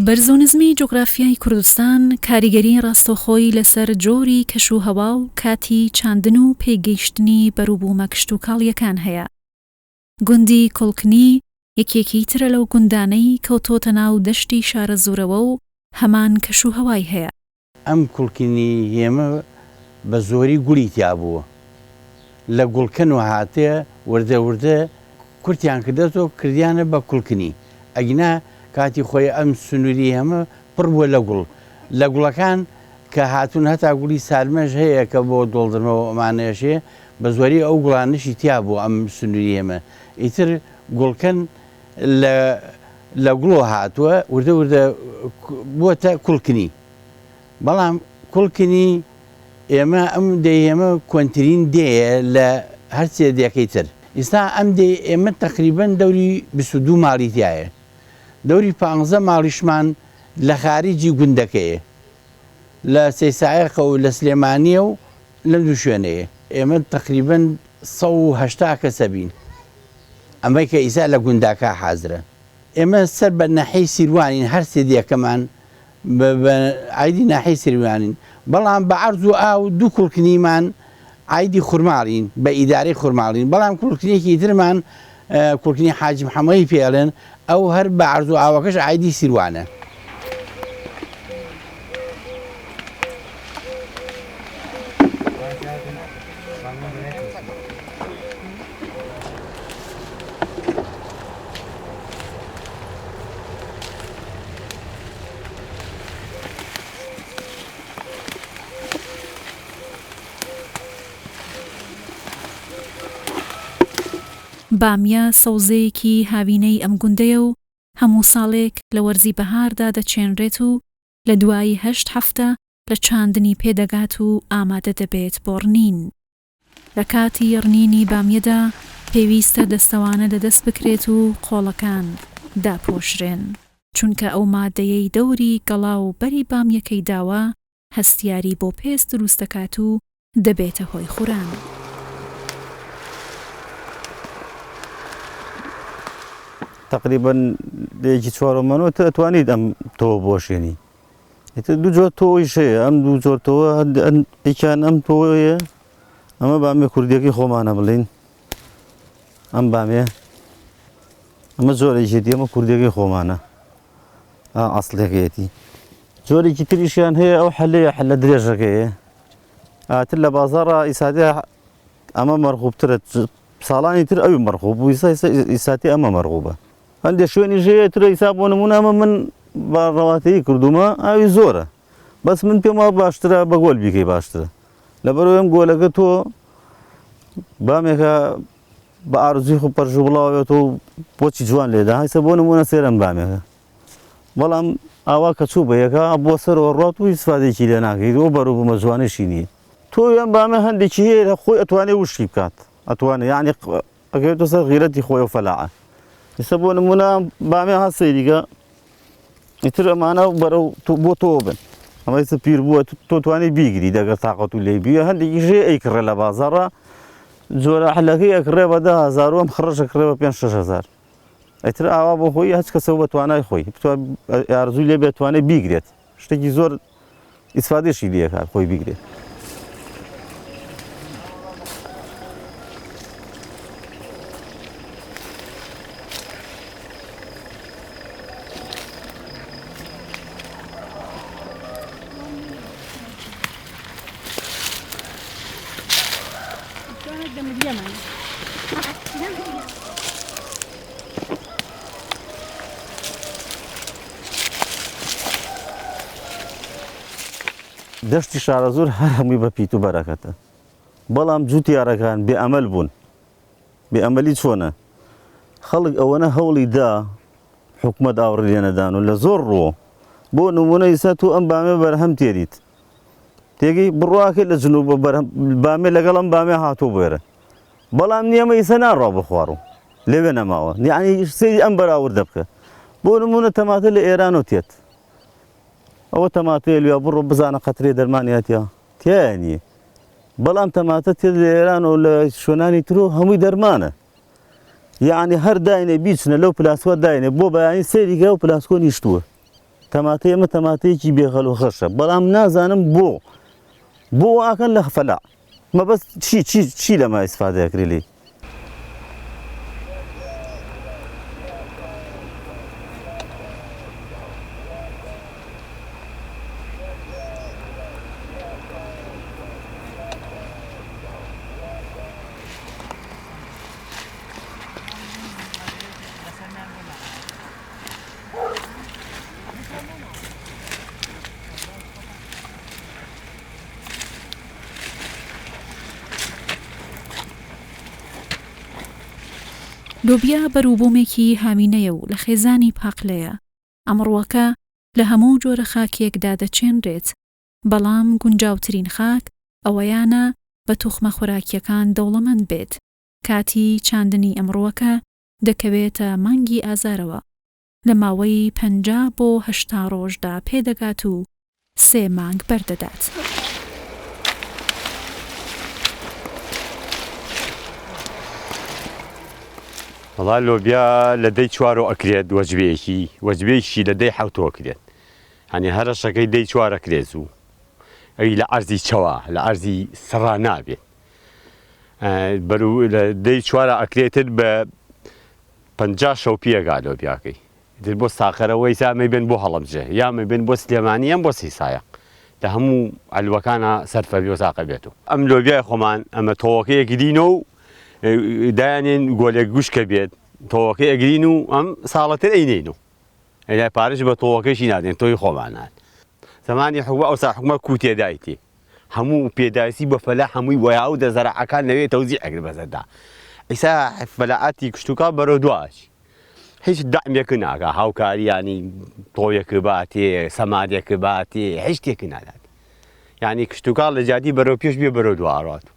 بەرزۆنزمی جۆگرافیای کوردستان کاریگەری ڕاستەوخۆی لەسەر جۆری کەشوهەوا و کاتی چاندن و پێگەیشتنی بەرووبوومە کشتوکاڵیەکان هەیە. گوندی کوڵکنی یەکێکی ترە لەو گوندانەی کەوتۆتە ناو دەشتی شارە زوورەوە و هەمان کەشوهەوای هەیە. ئەم کوڵکنی هێمە بە زۆری گوڵی تیا بووە. لە گوڵکەن و هاتێ وردە وردە کورتیان کردێتەوە کردیانە بە کوڵکنی. ئەگینا کاتی خۆی ئەم سنووری هەمە پڕ بووە لە گوڵ. لە گوڵەکان کە هاتوون هەتا گوڵی سالمەش هەیە کە بۆ دۆڵدرمەوە ئەمانەیەشێ بە زۆری ئەو گوڵانشی تیا بوو ئەم سنووری هێمە. ئیتر گوڵکەن لە گوڵۆ هاتووە وردە وردە بووەتە کوڵکنی. بەڵام کوڵکنی ئێمە ئەم دەیێمە کۆنترین دێیە لە هەرچێ دێکەی تر. ئێستا ئەم دێ ئێمە تەقریبەن دەوری 22 ماڵی تایە. دەوری 15 ماڵیشمان لە خارجی گوندەکەیە. لە سەیسایەقە و لە سلێمانیە و لەم دوو شوێنەیە. ئێمە تەقریبەن 180 کەسە بین. ئەمەی کە ئیسا لە گونداکە حازرە. ئێمە سەر بە ناحەی سیروانین هەر سێ دێکەمان عیدی ناحەی سیروانین. بەڵام بە عەرز و ئاو دوو کوڵکنیمان عیدی خورماڵین بە ئیدارەی خورماڵین. بەڵام کوڵکنیەکی ترمان کوڵکنی حاجی محەمەدی پێڵێن ئەو هەر بە عەرز و ئاوەکەش عیدی سیروانە. بامیە سەوزەیەکی هاوینەی ئەم گوندەیە و هەموو ساڵێک لە وەرزی بەهاردا دەچێنرێت و لە دوای 8 هەفتە لە چاندنی پێدەگات و ئامادە دەبێت بۆ ڕنین. لە کاتی ڕنینی بامیەدا پێویستە دەستەوانە دەدەست بکرێت و قۆڵەکان داپۆشرێن چونکە ئەو مادەیەی دەوری گەڵا و بەری بامیەکەی داوە هەستیاری بۆ پێست دروست دەکات و دەبێتە هۆی خوران. تقریبا لێکی چوارۆمەنەوە ئەتوانیت ئەم تۆ بۆشێنی. دوو جۆر تۆیش هەیە. ئەم دوو جۆر تۆوە ئەیکیان ئەم تۆیە ئەمە بامێ کوردیەکەی خۆمانە بڵین. ئەم بامێ ئەمە جۆرێکێتی ئەمە کوردیەکەی خۆمانە ئەسڵێکەتی. جۆرێکی تریشیان هەیە ئەو حەلەیە حەلە درێژەکەیە. تر لە بازاڕە ئیسادە ئەمە مەرغوبترە. ساڵانی تر ئەوی مەرغوب بوو ئیساتی ئەمە مەرغوبە. هەندێک شوێنی ژەیە ترە ئیسا بۆ نمونە ئەمە من بە ڕەواتەیی کردومە ئاوی زۆرە. بەس من پێم وایە باشترە بە گۆل بیکەی باشترە. لەبەرەوەی ئەم گۆلەکە تۆ بامێکە بە ئارزوی خۆ پەرژ و بڵاوێت و بۆچی جوان لێدا هەیسە بۆ نمونە سێرەم بامێکە. بەڵام ئاوا کە چوو بە یەکە بۆ سەرەوە ڕات و ئیسفادێکی لێ ناکەیت و بەرووبوومە جوانێکی نییە. تۆ ئەم بامە هەندێکی هەیە خۆی ئەتوانێت وشکی بکات. ئەتوانێت یعنی ئەگەوێتە سەر غیرەتی خۆی و فەلاعە. ئێستا بۆ نمونە بامێ هات سەیریگە ئیتر ئەمانە بەرەو بۆ تۆ بن. ئەمە ئێستا پیر بووە تۆ توانێت بیگری دەگەر تااقەت و لێی بیە. هەندێکیش ئەیکڕێ لە بازاڕە جۆرە حەلەکەی ئەکڕێ بە 10,000 و ئەم خڕەش ئەکڕێ بە 5-6,000. ئیتر ئاوا بۆ خۆی هەچ کەسە بە توانای خۆی ئارزووی لێ بێتوانێت بیگرێت. شتێکی زۆر ئیسفادێشی لێ کات خۆی بیگرێت. دەشتی شارە زۆر هەر هەمووی بە پیت و بەرەکەتە. بەڵام جووتیارەکان بێئەمەل بوون. بێئەمەلی چۆنە؟ خەڵک ئەوەنە هەوڵی دا حکومەت ئاوڕێ لێ نەدان و لە زۆر ڕۆ بۆ نمونە ئیسا تۆ ئەم بامێ بەرهەم تێریت. تێگەی بڕواکەی لە جنوب بامێ لەگەڵ ئەم بامێ هاتوو بێرە. بەڵام نیەمە ئیسا ناڕوا بخوارڕ و لەوێ نەماوە. یعنی سەیری ئەم بەراورد دەبکە. بۆ نمونە تەماتە لە ئێرانۆ تێت. ئەوە تەماتەیە لێ بڕۆ بزانە قەترێ دەرمانیاتیا تیایە نییە. بەڵام تەماتە تێت لە ئێران و لە شوێنانی ترۆ هەمووی دەرمانە. یعنی هەر داینێ بیچنە لەو پلاسکۆ داینێ بۆ بەیانی سەیریگە و پلاسکۆ نیشتووە. تەماتەی ئەمە تەماتەیەکی بێخەڵ و خەشە بەڵام نازانم بۆ ئاکەن لە فەلا مەبەست چی لەمە ئیسفادەکرێ لێ لۆبیا بەرووبوومێکی هامینەیە و لە خێزانی پاقلەیە. ئەمڕۆکە لە هەموو جۆرە خاکێکدا دەچێنرێت، بەڵام گونجاوترین خاک ئەوەیانە بە توخمە خۆراکیەکان دەوڵەمەند بێت. کاتی چاندنی ئەمڕۆکە دەکەوێتە مانگی ئازارەوە، لە ماوەی 50 بۆ 80 ڕۆژدا پێدەگات و 3 مانگ بەردەدات. وڵای لۆبیا لە دەی 4 ئەکرێت وەجبەیەکی لە دەی 7 ئەکرێت، هەنی هەرەشەکەی دەی 4 ئەکرێت و ئەوی لە ئەرزی چەوە لە ئەرزی سڕا نابێت لە دەی 4 ئەکرێتت بە 50 شەو پێگا لۆبیاکەی در بۆ ساخەرەوەی زامەی بن بۆ هەڵەمجێ یامە بن بۆ سلێمانی یان بۆ سیسایە لە هەموو ئەلوەکانە سەرفەوی و ساقە بێت و ئەم لۆبیای خۆمان ئەمە تۆوەکەیەکی دینەوە و دایانێن گۆلێک گوشکە بێت تۆوەکەی ئەگرین و ئەم ساڵەتر ئەینین و ئەلای پارش بە تۆوەکەشی نادێن تۆی خۆمانان زمانی ئەوسا حکومە کوتێدایتی هەموو پێداویستی بە فەلا هەمووی وەیا و دەزەرعەکان لەوێ تەوزیع ئەگر بەزەردا ئیسا فەلاعاتی کشتوکە بەرەو دواش هیچ دەعمێک ناکە هاوکاری ینی تۆیەک باتێ سەمادێک باتێ هیچ شتێک نادات یعنی کشتوکە لە جادی بەرەو پێش بێ بەرەو دوڕات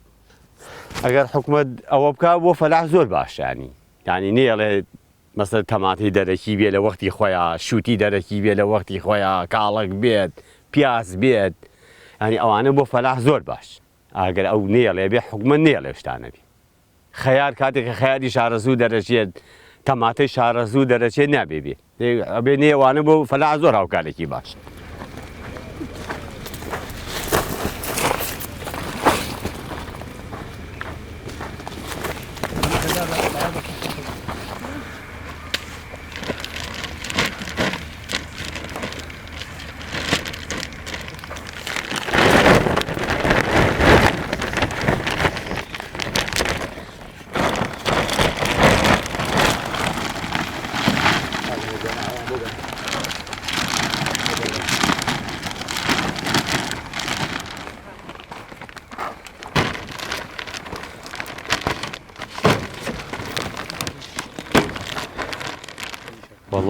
ئەگەر حکومەت ئەوە بکە بۆ فەلاح زۆر باشانی ینی نێڵێ مەسەر تەماتی دەرەکی بێ لە وەختی خۆیان شووتی دەرەکی بێ لە وەختی خۆیان کاڵک بێت پیاز بێت ینی ئەوانە بۆ فەلاح زۆر باش ئەگەر ئەو نێڵێ بێ حکومەت نێڵێ شتانە بێ خەیار کاتێککە خەیاری شارەزوو دەرەچێت تەماتەی شارەزوو دەرەچێت نابێ بێ ئەبێ نێوانە بۆ فەلاح زۆر هاوکارێکی باش.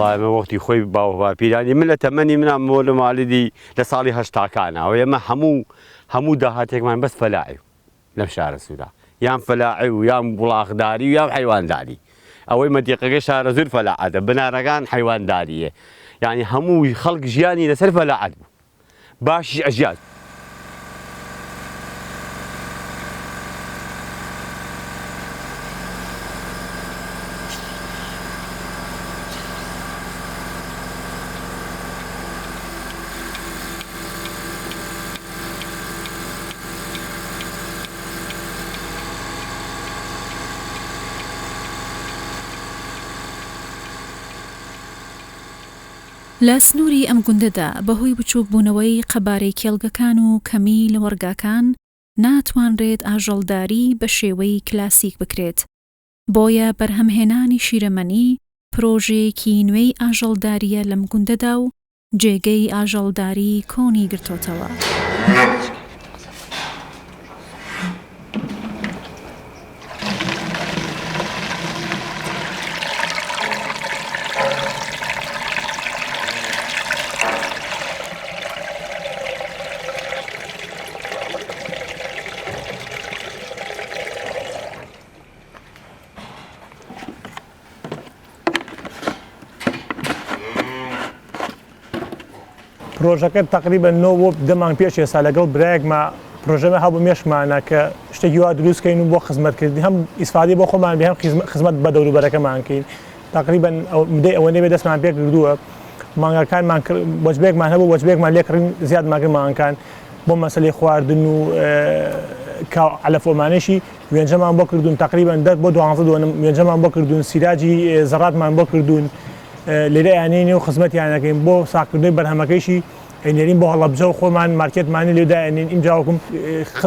والله ئەمە وەختی خۆی باوەپیرانی من لە تەمەنی منام بۆ لە ماڵیدی لە ساڵی هەشتاکانەوە ئێمە هەموو داهاتێکمان بەس فەلاعی لەم شارە سوورا یان فەلاعی و یان بوڵاغداری و یان حیوانداری ئەوەی مەدیقەکەی شارە زۆر فەلاعەتە بنارەکان حیوانداریە یعنی هەمووی خەڵک ژیانی لەسەر فەلاعەت بوو باشیش ئەژیات. لە سنووری ئەم گوندەدا بەهۆی بچووک بوونەوەی قەبارەی کێڵگەکان و کەمی لە وەرگاکان ناتوانرێت ئاژەڵداری بە شێوەی کلاسیک بکرێت. بۆیە بەرهەمهێنانی شیرەمەنی پرۆژەیەکی نوێی ئاژەڵداریە لەم گوندەدا و جێگەی ئاژەڵداری کۆنی گرتوتەوە. پرۆژەکە تقریبا 9 بۆ 10 مانگ پێش ئێستا لەگەڵ برایەکمە پرۆژەمە هەبوو مێشمانە کە شتێکی وا دروستکەین و بۆ خزمەتکردنی هەم ئیسفادی بۆ خۆمان بێ هەم خزمەت بە دەوروبەرەکەمانکەین تقریبا مدەی ئەوە نەبێ دەستمان پێ کردووە مانگەکانمان وەجبێکمان هەبوو وەجبێکمان لێکڕین زیادماگرن مانگەکان بۆ مەسەلەی خواردن و علەفۆمانێشی وێنجەمان بۆ کردوون تقریبان بۆ 12 وێنجەمان بۆ کردوون سیراجی زەڕاتمان بۆ کردوون لێرە یانێنێ و خزمەتیانەکەین بۆ ساکردنەوەی بەرهەمەکەیشی ئەینێرین بۆ هەڵەبجە و خۆمان مارکێتمانی لێداێنین ئینجاوەکم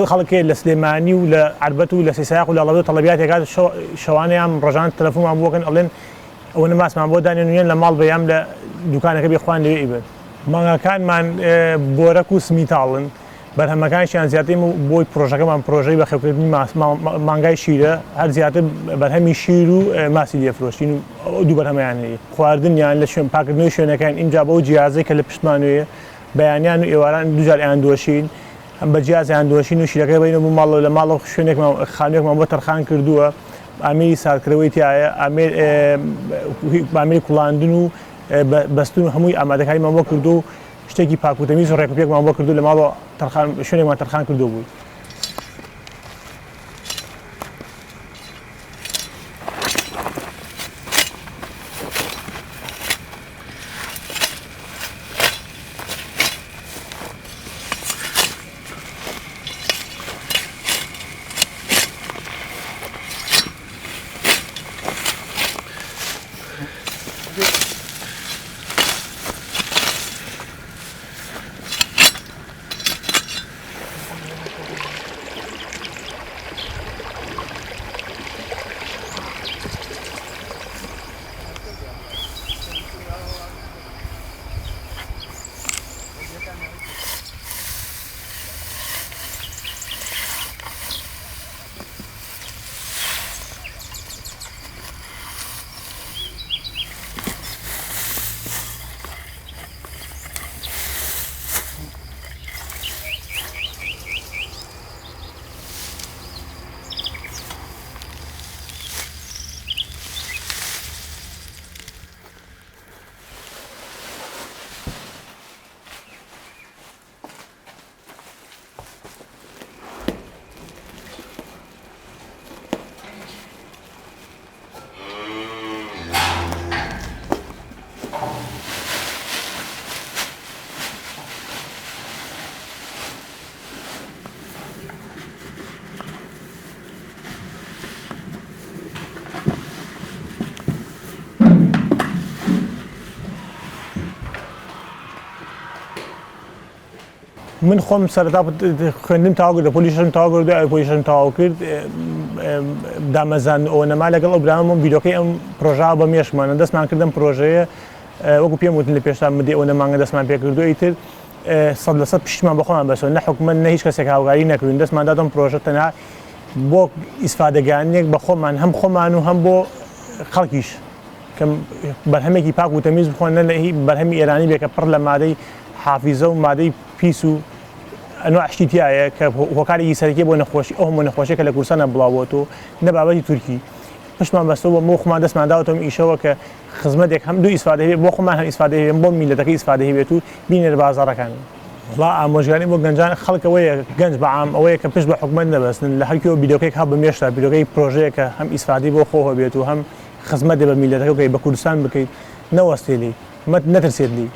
خەڵکێ لە سلێمانی و لە عربەت و لە سیسایق و لە هەڵەبجە تەڵەبیاتێکات شەوانەیان ڕۆژان تەلەفۆنمان بۆکەن ئەڵێن ئەوەنە ماسمان بۆ دانێنوێن لە ماڵ بەیام لە دوکانەکە بێخوان لەوێ ئیبن مانگەکانمان بۆرەک و سمیتاڵن بەرهەمەکانشیان زیاتر بۆی پرۆژەکەمان پرۆژەی بە خێوکردنی مانگای شیرە هەر زیاتر بەرهەمی شیر و ماسی لێفرۆشتین و دوو بەرهەمەیان هەیە خواردنیان لە شوێن پاکردنەوەی شوێنەکان اینجا بۆ جیازەی کە لە پشتمانوێ بەیانیان و ئێواران دووجار ئەیان دۆشین هەم بە جیازیان دۆشین و شیرەکەی بینە بوو ماڵەوە لە ماڵەوە شوێنێکمان خانوێکمان بۆ تەرخان کردووە ئامێری ساردکردەوەی تایە ئامێری کوڵاندن و بەستون و هەمووی ئامادەکاریمان بۆ کردو و شتێکی پاکوتەمیز و ڕێکوپێکمان بۆ کردو لە ماڵەوە شوێنێکمان تەرخان کردو بووی من خۆم سەرەتا خوێندنم تاوا کرد لە پۆلیسم تاوا کرد و پۆلیسم تاوا کرد دامەزان ئەوە نەما لەگەڵ ئەو برامەوە بیرۆکەی ئەم پرۆژە بە مێشمانە دەستمان کردم پرۆژەیە وەکو پێم وتن لە پێشتا مدێ ئەوە نەمانگە دەستمان پێ کردو ئیتر 100% پشتمان بە خۆمان بەسەوە نە حکومەت نە هیچ کەسێک هاوکاری نەکردین دەستمان دادەم پرۆژە تەنها بۆ ئیسفادەگانێک بە خۆمان هەم خۆمان و هەم بۆ خەڵکیش کە بەرهەمێکی پاک و تەمیز بخۆن نە لە بەرهەمی ئێرانی بێکە پڕ لە مادەی حافیزە و مادەی پیس و ئەنواع شتی تایە کە هۆکارێکی سەرەکی بۆ نەخۆشی ئەو هەموو نەخۆشیە کە لە کورسانە بڵاوەتەوە نە بابەتی تورکی پشتمان بەستەوە بۆ خۆمان دەستمان داوەتەوە ئیشەوە کە خزمەتێک هەم دوو ئیسفادە هەبێت بۆ خۆمان هەم ئیسفادە هەبێت بۆ میلەتەکە ئیسفادە هەبێت و بینێرە بازاڕەکان وڵا ئامۆژگاری بۆ گەنجان خەڵک ئەوەیە گەنج بەعام ئەوەیە کە پشت بە حکومەت نەبەستن لە هەرکیەوە بیرۆکەیەک هەب بمێشتا بیرۆکەی پرۆژەیە کە هەم ئیسفادی بۆ خۆ هەبێت و هەم خزمەتێ بە میلەتەکە بکەیت بە کوردستان بکەیت نەوەستێلی نەترسێت لی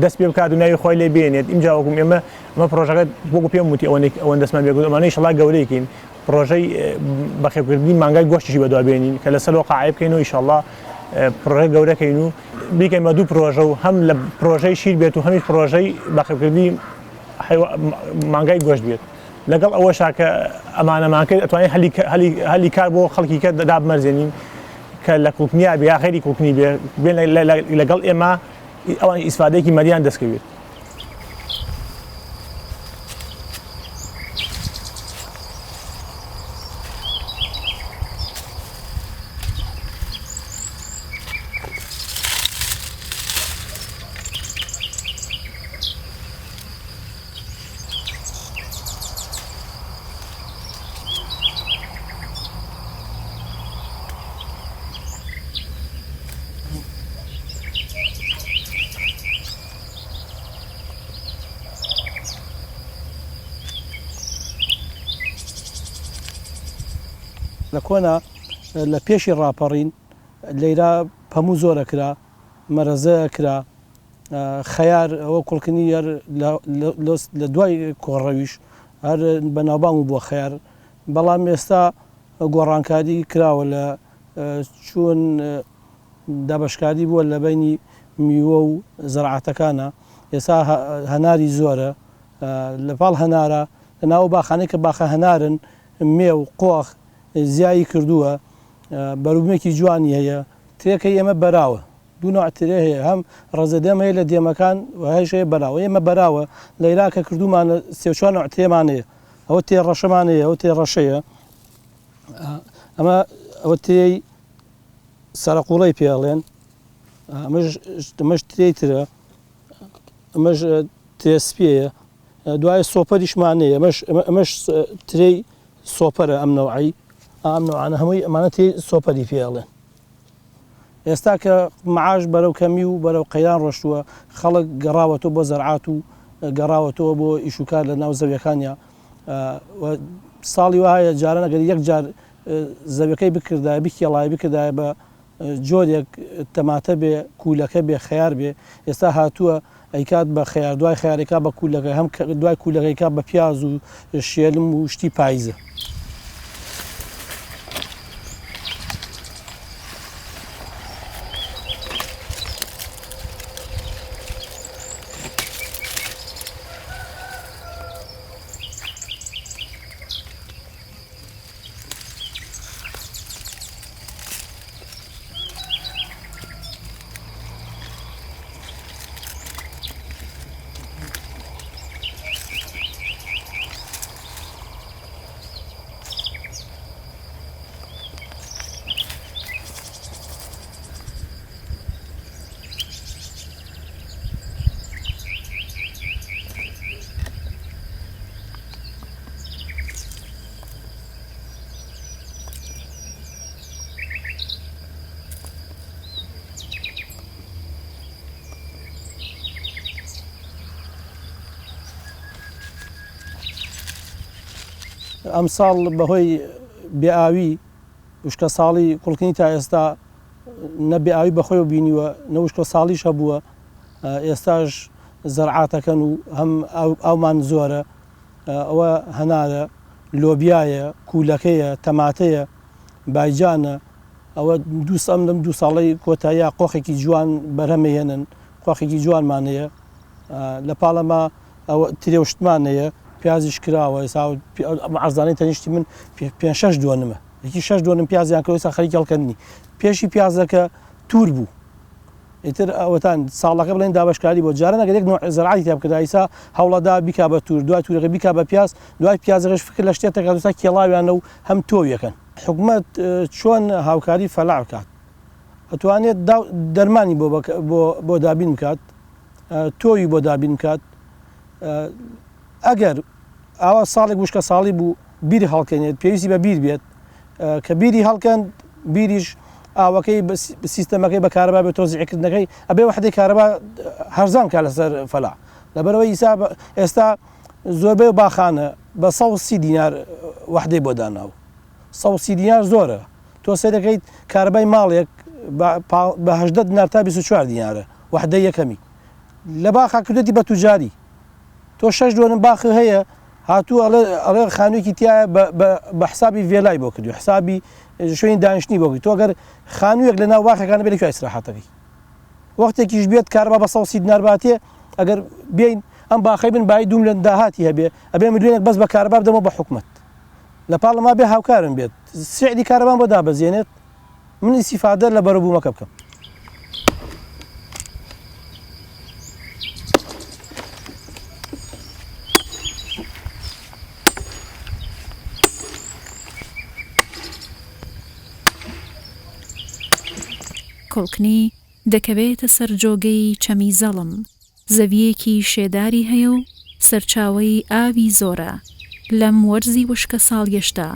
دەست پێ بکات و ناوی خۆی لێ بێنێت ئینجا وەکوم ئێمە پرۆژەکە بۆ پێم وتی ئەوەن دەستمان بێ ئەمانەی ئینشەڵا گەورەیەکین پرۆژەی بەخێوکردنی مانگای گۆشتیشی بەدوا بێنین کە لەسەر قاعە بکەین و ئینشەڵا پرۆژەی گەورەکەین و بیکەین بە دوو پرۆژە و هەم لە پرۆژەی شیر بێت و هەمیش پرۆژەی بەخێوکردنی مانگای گۆشت بێت لەگەڵ ئەوەشا کە ئەمانەمانکرد ئەتوانین هەلی کار بۆ خەڵکی کە دابمەرزێنین کە لە کوکنیا بێ یا خەیری کوکنی بێن لەگەڵ ئێمە ئەوان ئیسفادەیەکی مەریان دەستکەوێت لە کۆنا لە پێشی ڕاپەڕین لەیرا هەموو زۆرە کرا مەرەزە کرا خەیار ئەوە کوڵکردنی لە دوای کۆڕەویش هەر بەناوبانگ بووە خەیار بەڵام ئێستا گۆڕانکاری کراوە لە چۆن دابشکاری بووە لە بینی میوە و زەرعاتەکانە ئێستا هەناری زۆرە لەپاڵ هەنارە لەناو باخانەی کە باخە هەنارن مێو قۆخ زیایی کردووە بەروبمێکی جوانی هەیە ترێکەکەی ئێمە بەراوە دوو نوع ترێ هەیە هەم ڕەزەدەم هەیە لە دێمەکان هەیە بەراوە ئێمە بەراوە لە عێراقە کردومانە سێ-چوار نوع تێمانەیە ئەوە تێ ڕەشەمانەیە ئەوە تێ ڕەشەیە ئەوە تێی سەرقوڵەی پێڵێن ئەمەش ترێی ترە ئەمەش تێسپێیە دوای سۆپەریشمانەیە ئەمەش ترێی سۆپەرە ئەم نەوعی ئەم نەوعانە هەمووی ئەمانە تێی سۆپەری پێڵێن ئێستا کە معاش بەرەو کەمی و بەرەو قەیران ڕۆشتووە خەڵک گەڕاوەتەوە بۆ زەرعات و گەڕاوەتەوە بۆ ئیشوکار لە ناو زەویەکانیا ساڵی وایە جاران ئەگەر یەک جار زەویەکەی بکردایە بکێڵای بکردایە بە جۆرێک تەماتە بێ کولەکە بێ خەیار بێ ئێستا هاتووە ئەیکات بە خەیار دوای خەیارێکا بە کولەکە هەم دوای کولەکەیکا بە پیاز و شێلم و شتی پاییزە ئەم ساڵ بەهۆی بێئاوی وشکە ساڵی کوڵکردنی تا ئێستا نە بێئاوی بەخۆی و بینیوە نەوشکە ساڵیش هەبووە ئێستاش زەرعاتەکەن و هەم ئەومان زۆرە ئەوە هەنارە لۆبیایە کولەکەیە تەماتەیە بایجانە ئەوە ئەم دوو ساڵەی کۆتاییە قۆخێکی جوان بەرهەمەهێنن قۆخێکی جوانمانەیە لە پاڵەما ئەوە ترێوشتمانەیە پیازیش کراوە عەرزانەی تەنیشتی من 5-6 دۆنمە یەکی 6 دۆنم پیازیان کە ئێستا خەریکی هەڵکەندنی پێشی پیازەکە توور بوو ئیتر ئەوەتان ساڵەکە بڵێن دابشکاری بۆ جاران ئەگەر یەک نوع زەرعاتی تیا بکرد ئیسا هەوڵەدا بیکا بە توور دوای توورەکە بیکا بە پیاز دوای پیازەکەش فکر لە شتێکەکە دوستا کێڵاویانە و هەم تۆویەکەن حکوومەت چۆن هاوکاری فەلاح بکات ئەتوانێت دەرمانی بۆ دابین بکات تۆوی بۆ دابین بکات ئەگەر ئاوا ساڵێک وشکە ساڵی بوو بیری هەڵکەنێت پێویستی بە بیر بێت کە بیری هەڵکەن بیریش ئاوەکەی سیستەمەکەی بە کارەبا بێت تۆزیعکردنەکەی ئەبێ وحدەی کارەبا هەرزان کا لەسەر فەلاح لەبەرەوەی ئێستا زۆربەی باخانە بە 130 دینار وحدەی بۆ داناو 130 دینار زۆرە تۆ سەرەکەیت کارەبای ماڵێک بە 18 دینار تا 24 دینارە وحدەی یەکەمی لە باخا کردێتی بە توجاری تۆ 6 دۆنم باخی هەیە هاتوو ئەڵێ خانوویەکی تایە بە حسابی ڤێلای بۆ کردو حسابی شوێنی دانیشتنی بۆ کرد تۆ ئەگەر خانوویەک لە ناو باخەکانە بێت لەکوێ ئیسراحەتەکەی وەختێکیش بێت کارەبا بە 130 دینار باتێ ئەگەر بێین ئەم باخەی بن بای دوم لە داهاتی هەبێ ئەبێ ملیۆنێک بەس بە کارەبا بدەمەوە بە حکوومەت لە پاڵەما بێ هاوکارم بێت سعری کارەبان بۆ دابەزێنێت من ئیسیفادە لە بەرەبوومەکە بکەم کۆڵکنی دەکەوێتە سەر جۆگەی چەمی زەڵم زەویەکی شێداری هەیە و سەرچاوەی ئاوی زۆرە لەم وەرزی وشکە ساڵیەشدا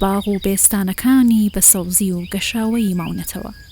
باغ و بێستانەکانی بە سەوزی و گەشاوەی ماونەتەوە